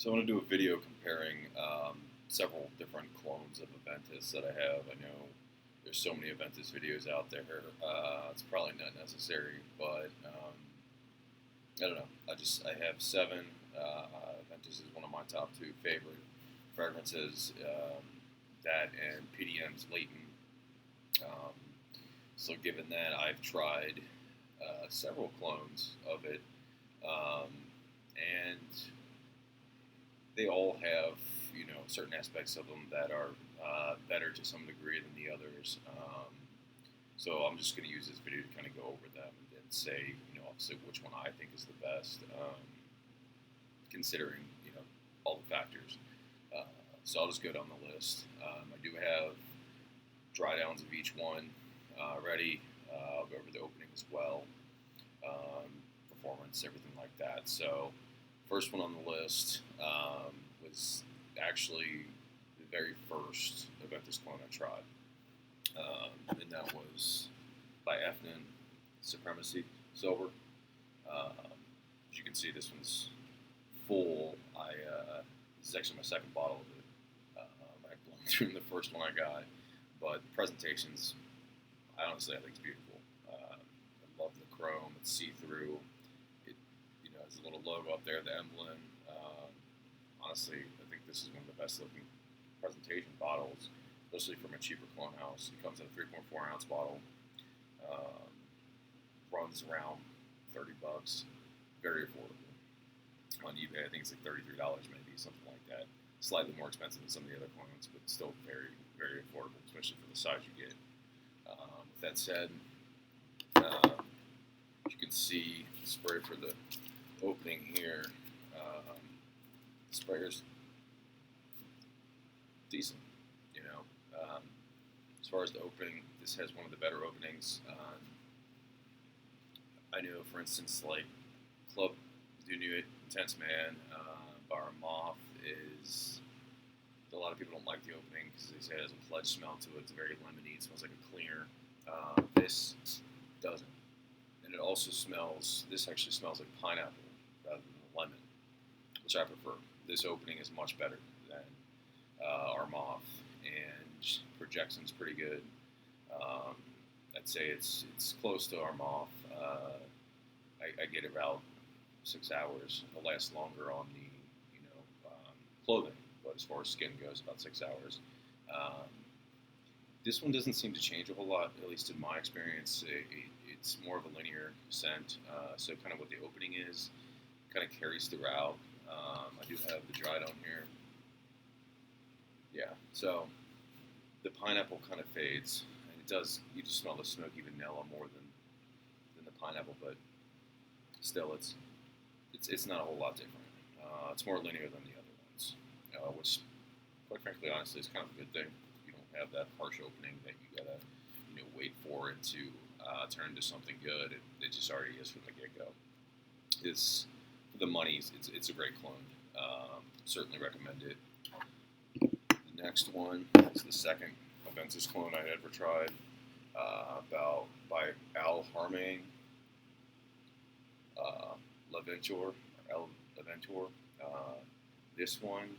So I want to do a video comparing several different clones of Aventus that I have. I know there's so many Aventus videos out there. It's probably not necessary, but I don't know. I have seven. Aventus is one of my top two favorite fragrances. That and PDM's Leighton. Um, so given that, I've tried several clones of it, and they all have, certain aspects of them that are better to some degree than the others. So I'm just going to use this video to kind of go over them and say, obviously which one I think is the best, considering, all the factors. So I'll just go down the list. I do have dry downs of each one ready. I'll go over the opening as well, performance, everything like that. So first one on the list was actually the very first Aventus clone I tried, and that was by Efnin, Supremacy Silver. As you can see, this one's full. This is actually my second bottle of it. I blown through the first one I got, but the presentation's, I think it's beautiful. I love the chrome. It's see-through. It, has a little logo up there, the emblem. Honestly, I think this is one of the best looking presentation bottles, especially from a cheaper clone house. It comes in a 3.4 ounce bottle. Runs around $30, very affordable. On eBay, I think it's like $33 maybe, something like that. Slightly more expensive than some of the other clones, but still very, very affordable, especially for the size you get. With that said, you can see the spray for the opening here. The sprayer's decent, as far as the opening, this has one of the better openings. I know, for instance, like Club du Nuit Intense Man, Bar Moth is, a lot of people don't like the opening because they say it has a pledge smell to it. It's very lemony. It smells like a cleaner. This doesn't. And it also smells, this actually smells like pineapple rather than lemon, which I prefer. This opening is much better than our Moth, and projection's pretty good. I'd say it's close to our Moth. I get about 6 hours. It'll last longer on the clothing, but as far as skin goes, about 6 hours. This one doesn't seem to change a whole lot, at least in my experience. It's more of a linear scent, so kind of what the opening is kind of carries throughout. I do have the dry down here. Yeah, so the pineapple kind of fades, and it does. You just smell the smoky vanilla more than the pineapple, but still, it's not a whole lot different. It's more linear than the other ones, which, quite frankly, honestly, is kind of a good thing. You don't have that harsh opening that you gotta, wait for it to turn into something good. It just already is from the get-go. It's, for the money, it's a great clone. Certainly recommend it. The next one is the second Aventus clone I had ever tried, by Al Harmane. L'Aventure. This one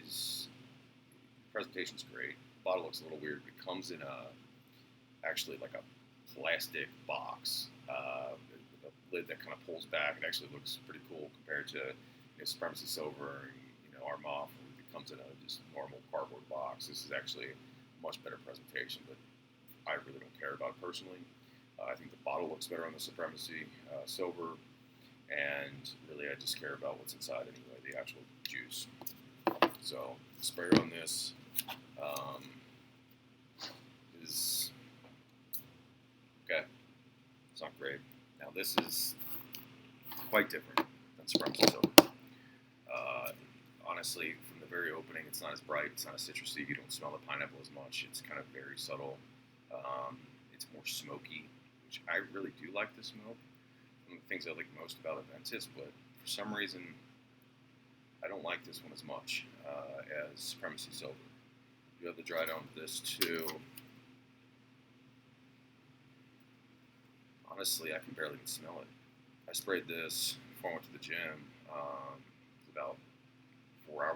is, presentation's great. The bottle looks a little weird. It comes in actually like a plastic box with a lid that kind of pulls back. It actually looks pretty cool compared to Supremacy Silver, our Moth. It comes in a just normal cardboard box. This is actually a much better presentation, but I really don't care about it personally. I think the bottle looks better on the Supremacy Silver, and really I just care about what's inside anyway, the actual juice. So the sprayer on this is okay. It's not great. Now this is quite different than Supremacy Silver. Honestly, from the very opening, it's not as bright, it's not as citrusy, you don't smell the pineapple as much, it's kind of very subtle. It's more smoky, which I really do like the smoke. One of the things I like most about Aventus, but for some reason, I don't like this one as much as Supremacy Silver. You have the dry down of this too. Honestly, I can barely even smell it. I sprayed this before I went to the gym. It was about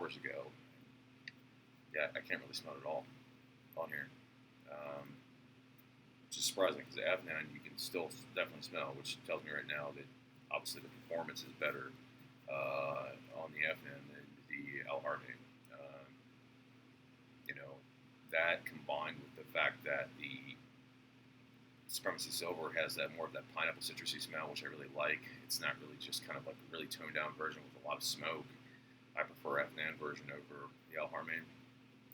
hours ago. Yeah, I can't really smell it at all on here. Which is surprising because the F9 you can still definitely smell, which tells me right now that obviously the performance is better on the F9 than the El Harvey. That combined with the fact that the Supremacy Silver has that more of that pineapple citrusy smell, which I really like. It's not really just kind of like a really toned down version with a lot of smoke. I prefer F9 version over the El Harvey.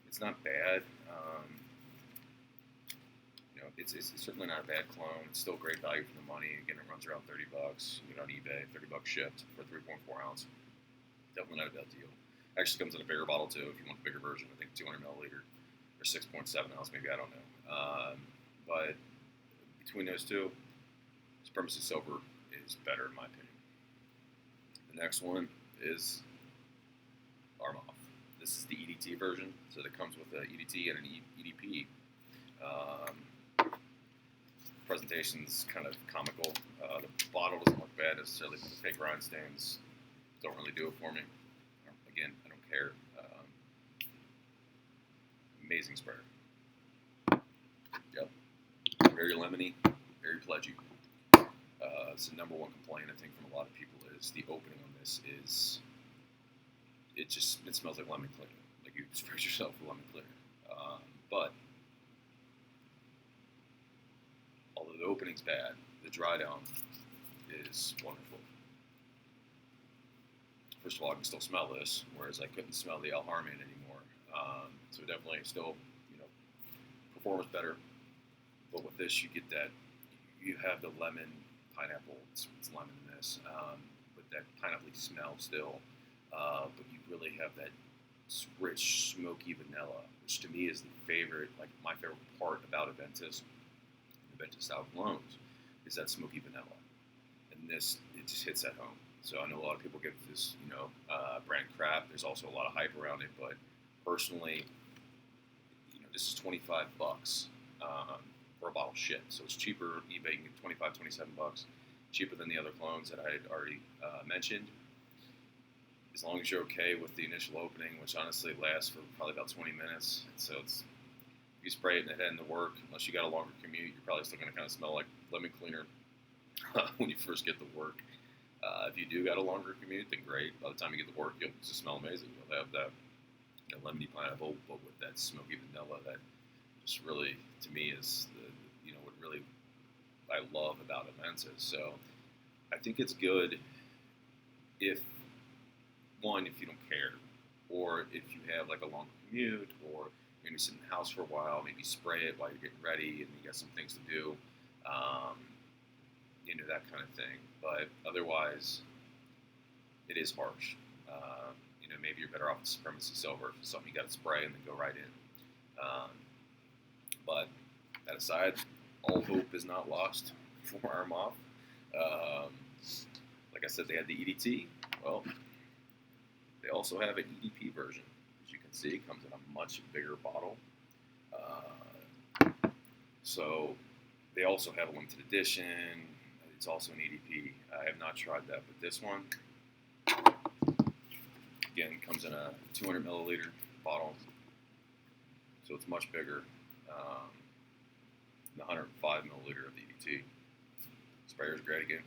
It's not bad. It's certainly not a bad clone. It's still great value for the money. Again, it runs around $30. You get it on eBay, $30 shipped for 3.4 ounce. Definitely not a bad deal. Actually comes in a bigger bottle too if you want the bigger version. I think 200 milliliter or 6.7 ounce, maybe, I don't know. But between those two, Supremacy Silver is better in my opinion. The next one is Armoff. This is the EDT version, so that comes with an EDT and an EDP. Presentation's kind of comical. The bottle doesn't look bad necessarily, but the fake rhinestones don't really do it for me. Again, I don't care. Amazing sprayer. Yep. Very lemony, very pledgy. It's the number one complaint I think from a lot of people is the opening on this is it smells like lemon cleaner. Like you sprayed yourself with lemon cleaner. But although the opening's bad, the dry down is wonderful. First of all, I can still smell this, whereas I couldn't smell the El Harvey anymore. So definitely still, performs better. But with this, you get that, you have the lemon, pineapple, it's lemon in this, but that pineapple smell still. But you really have that rich, smoky vanilla, which to me is my favorite part about Aventus style clones, is that smoky vanilla. And this, it just hits at home. So I know a lot of people get this, brand crap. There's also a lot of hype around it, but personally, this is $25 for a bottle shipped. So it's cheaper. eBay you can get $25, $27, cheaper than the other clones that I had already mentioned. As long as you're okay with the initial opening, which honestly lasts for probably about 20 minutes. So if you spray it and head into work, unless you got a longer commute, you're probably still going to kind of smell like lemon cleaner when you first get to work. If you do got a longer commute, then great. By the time you get to work, you'll just smell amazing. You'll have that lemony pineapple, but with that smoky vanilla that just really, to me, is what really I love about Aventus. So I think it's good if you don't care, or if you have like a long commute, or you're going to sit in the house for a while, maybe spray it while you're getting ready and you got some things to do, that kind of thing. But otherwise, it is harsh. Maybe you're better off with Supremacy Silver, something you got to spray and then go right in. But that aside, all hope is not lost for Armoff. Like I said, they had the EDT. Well, they also have an EDP version. As you can see, it comes in a much bigger bottle. So they also have a limited edition. It's also an EDP. I have not tried that, but this one, again, comes in a 200 milliliter bottle. So it's much bigger than the 105 milliliter of the EDT. Sprayer's great again,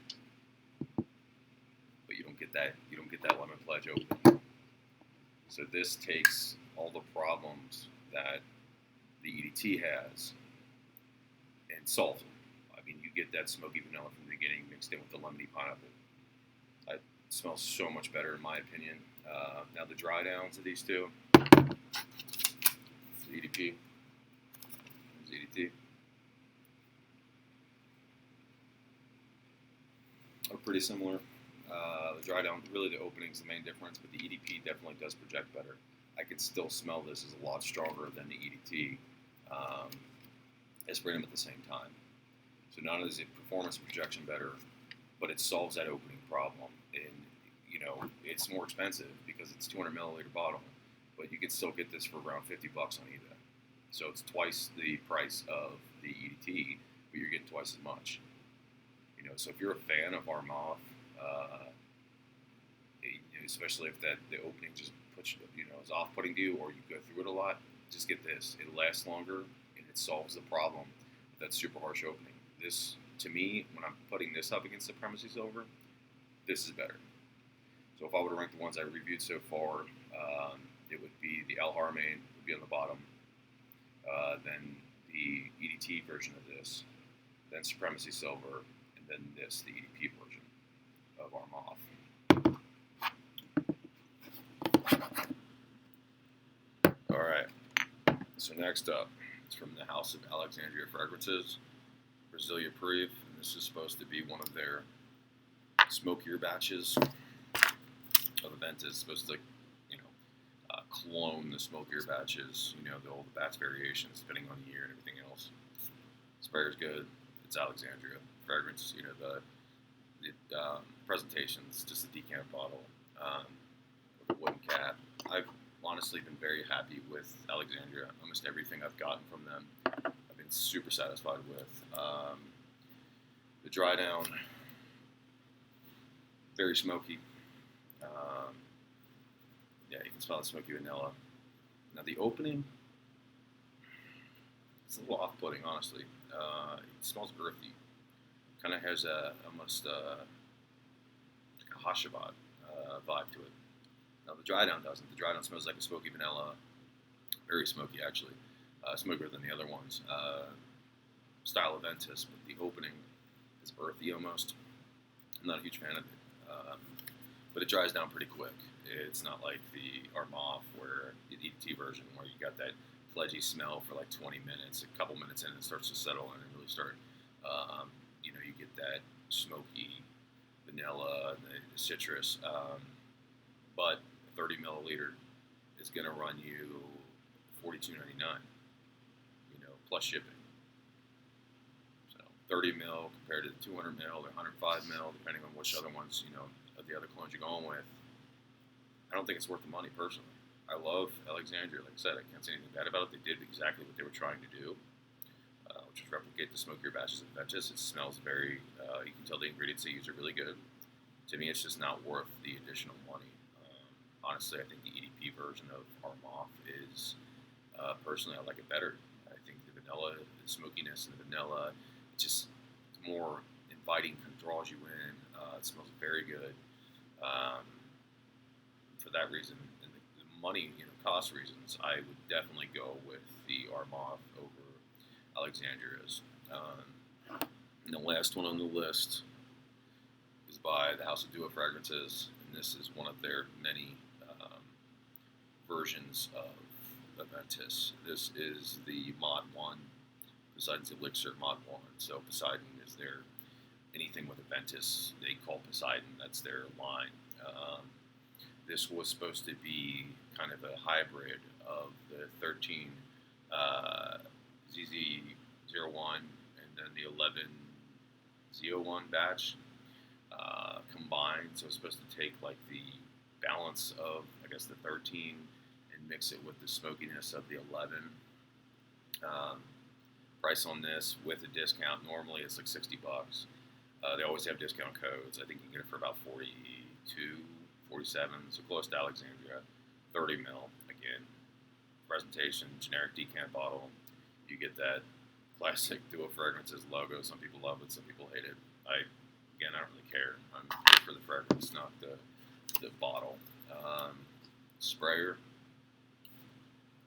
but you don't get that lemon pledge open. So this takes all the problems that the EDT has and solves them. I mean, you get that smoky vanilla from the beginning mixed in with the lemony pineapple. It smells so much better in my opinion. Now the dry downs of these two, the EDP, EDT, are pretty similar. The dry down, really the opening is the main difference, but the EDP definitely does project better. I could still smell this as a lot stronger than the EDT. I sprayed them at the same time. So not only is it performance and projection better, but it solves that opening problem. And, it's more expensive because it's 200 milliliter bottle, but you can still get this for around $50 on eBay. So it's twice the price of the EDT, but you're getting twice as much. So if you're a fan of Armoff, especially if the opening just puts, driving to, or you go through it a lot, just get this. It lasts longer, and it solves the problem with that super harsh opening. This, to me, when I'm putting this up against Supremacy Silver, this is better. So if I were to rank the ones I reviewed so far, it would be the Al Haramain would be on the bottom, then the EDT version of this, then Supremacy Silver, and then this, the EDP version of Armoff. All right, so next up, it's from the House of Alexandria Fragrances, Brasilia Prive, and this is supposed to be one of their smokier batches of Aventus. It's supposed to, clone the smokier batches, the old batch variations, depending on the year and everything else. Sprayer's good. It's Alexandria. Fragrance, the presentation's just a decant bottle with a wooden cap. I've honestly been very happy with Alexandria. Almost everything I've gotten from them, I've been super satisfied with. The dry down, very smoky. Yeah, you can smell the smoky vanilla. Now the opening, it's a little off-putting, honestly. It smells earthy. Kind of has almost like a Hashabat vibe to it. Now the dry down doesn't. The dry down smells like a smoky vanilla, very smoky actually, smokier than the other ones. Style Aventus, but the opening is earthy almost. I'm not a huge fan of it, but it dries down pretty quick. It's not like the Armoff, where the EDT version, where you got that pledgy smell for like 20 minutes. A couple minutes in, it starts to settle in and really start. You get that smoky vanilla, the citrus. But 30 milliliter is going to run you $42.99. Plus shipping. So 30 mil compared to the 200 mil or 105 mil, depending on which other ones of the other clones you're going with. I don't think it's worth the money, personally. I love Alexandria. Like I said, I can't say anything bad about it. They did exactly what they were trying to do, which is replicate the smokier batches of Aventus. It smells very, you can tell the ingredients they use are really good. To me, it's just not worth the additional money. Honestly, I think the EDP version of Armoff is, personally, I like it better. I think the vanilla, the smokiness and the vanilla, it's more inviting, kind of draws you in. It smells very good. For that reason, and the money, cost reasons, I would definitely go with the Armoff over Alexandria's. And the last one on the list is by the House of Duo Fragrances, and this is one of their many versions of Aventus. This is the Mod 1, Poseidon's Elixir Mod 1. So Poseidon is their, anything with Aventus, they call Poseidon, that's their line. This was supposed to be kind of a hybrid of the 13 ZZ01 and then the 11 Z01 batch combined. So it's supposed to take like the balance of, I guess, the 13 and mix it with the smokiness of the 11. Price on this with a discount normally is like $60. They always have discount codes. I think you can get it for about 42, 47, so close to Alexandria. 30 mil again. Presentation, generic decant bottle. You get that classic Duo Fragrances logo. Some people love it, some people hate it. I don't really care. I'm here for the fragrance, not the bottle. Sprayer,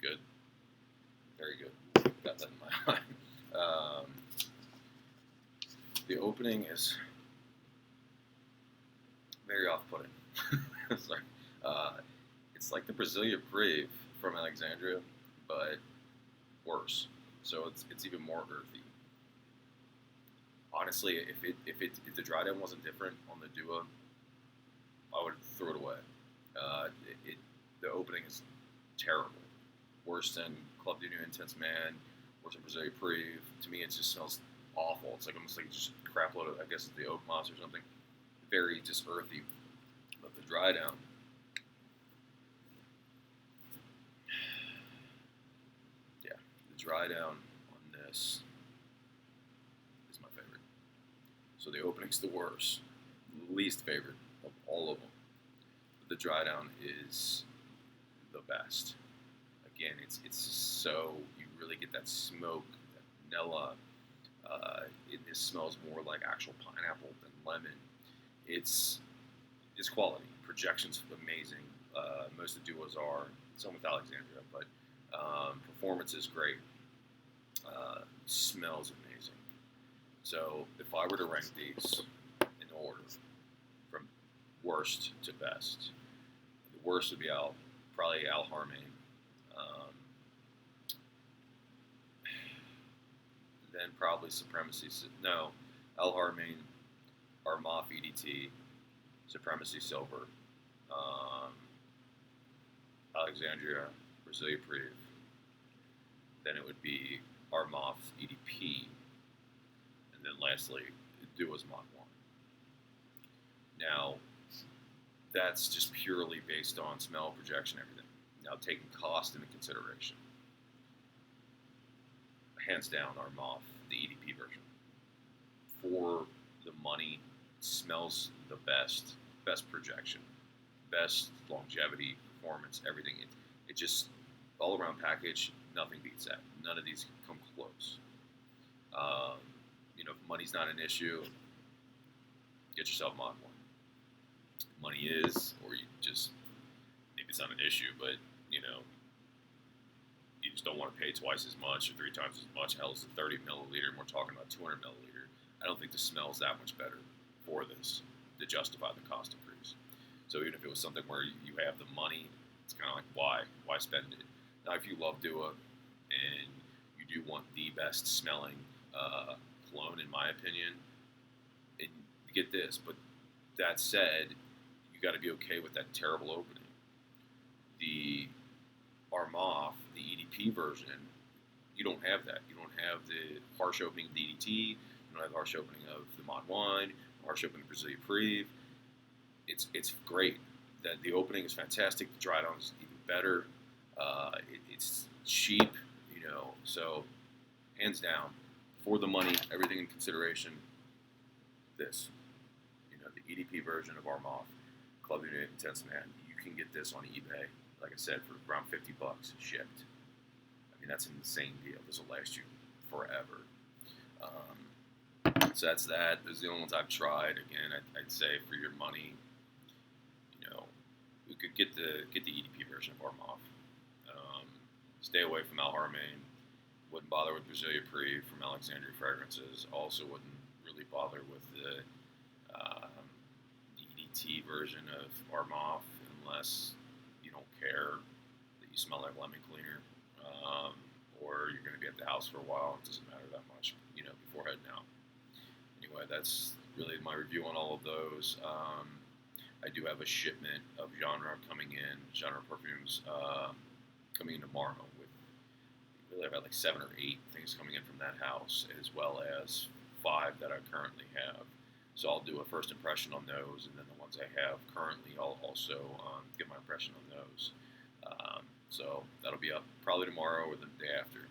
good, very good. Got that in my eye. The opening is very off-putting. Sorry. It's like the Brasilia Prive from Alexandria, but worse. So it's even more earthy. Honestly, if the dry down wasn't different on the Duo, I would throw it away. The opening is terrible. Worse than Club de New Intense Man, worse than Brasilia Prive. To me, it just smells awful. It's like almost like just a crap load of, I guess, the oak moss or something. Very just earthy. But the dry down, yeah, the dry down on this is my favorite. So the opening's the worst, least favorite of all of them. But the dry down is the best. so you really get that smoke, that vanilla. It smells more like actual pineapple than lemon. It's quality. Projection's amazing. Most of the duos are. Some with Alexandria, but performance is great. Smells amazing. So if I were to rank these in order from worst to best, the worst would be probably Al Harmain. Then probably Supremacy. No, Al Harmain, Armaf EDT, Supremacy Silver, Alexandria, Brasilia Priv. Then it would be Armaf EDP, and then lastly, Duo's Mod 1. Now, that's just purely based on smell, projection, everything. Now, taking cost into consideration, hands down, Armaf, the EDP version. For the money, smells the best projection, best longevity, performance, everything. It just, all around package, nothing beats that. None of these come close. If money's not an issue, get yourself Mod 1. Money is, or you just, maybe it's not an issue, but, you just don't want to pay twice as much or 3 times as much. Hell, it's a 30 milliliter, and we're talking about 200 milliliter. I don't think the smell's that much better for this to justify the cost increase. So even if it was something where you have the money, it's kind of like, why spend it? Now, if you love Duo and you do want the best smelling clone, in my opinion, and you get this. But that said, you got to be okay with that terrible opening. The Armaf, the EDP version, you don't have that. You don't have the harsh opening of the EDT. You don't have the harsh opening of the Mod 1, harsh opening of Brasilia Priv. It's great. That the opening is fantastic. The dry down is even better. It's cheap, so hands down, for the money, everything in consideration, this, the EDP version of Armaf, Club Unit in Cincinnati, you can get this on eBay, like I said, for around $50 shipped. I mean, that's an insane deal. This will last you forever. So that's that. Those are the only ones I've tried. Again, I'd say for your money, we could get the EDP version of Armaf. Stay away from Al Harmain. Wouldn't bother with Brasilia Priv from Alexandria Fragrances. Also wouldn't really bother with the EDT version of Armaf unless you don't care that you smell like lemon cleaner, or you're going to be at the house for a while. It doesn't matter that much, before heading out. Anyway, that's really my review on all of those. I do have a shipment of genre perfumes coming in tomorrow. I've got like 7 or 8 things coming in from that house, as well as 5 that I currently have. So I'll do a first impression on those, and then the ones I have currently, I'll also give my impression on those. So that'll be up probably tomorrow or the day after.